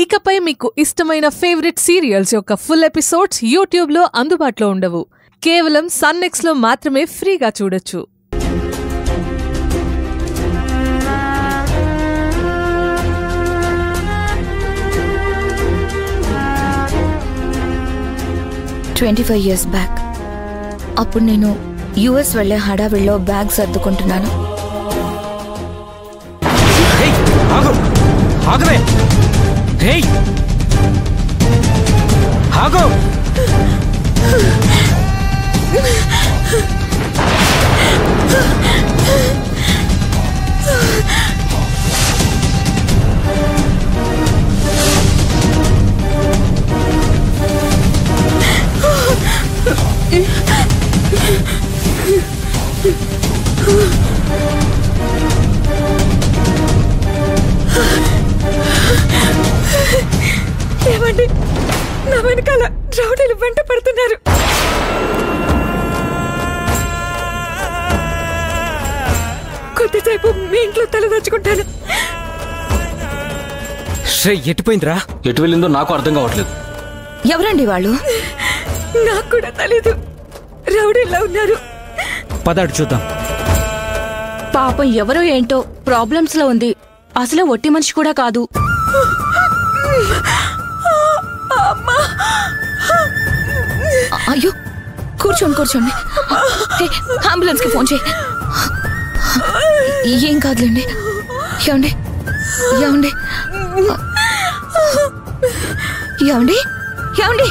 ఇకపై మీకు ఇష్టమైన ఫేవరెట్ సీరియల్స్ యొక్క ఫుల్ ఎపిసోడ్స్ యూట్యూబ్లో అందుబాటులో ఉండవు. కేవలం సన్నెక్స్లో మాత్రమే ఫ్రీగా చూడొచ్చు. $25 బ్యాక్ అప్పుడు నేను యుఎస్ వెళ్లే హడావిడిలో బ్యాగ్ సర్దుకుంటున్నాను. ఏమండి, నా వెనకాల రౌడీలు వెంట పడుతున్నారు. కొద్దిసేపు మీ ఇంట్లో తలదాచుకుంటాను. ఎటుపోయిందిరా? ఎటు వెళ్ళిందో నాకు అర్థం కావట్లేదు. ఎవరండి వాళ్ళు? నాకు కూడా తెలీదు. రౌడీలా ఉన్నారు. పదాడు చూద్దాం. పాపం ఎవరో ఏంటో ప్రాబ్లమ్స్ లో ఉంది. అసలు ఒట్టి మనిషి కూడా కాదు. అయ్యో, కూర్చోండి. అంబులెన్స్ కి ఫోన్ చేయి. ఏం కాదులేండి. ఏమండి ఏమండి ఏమండి ఏమండి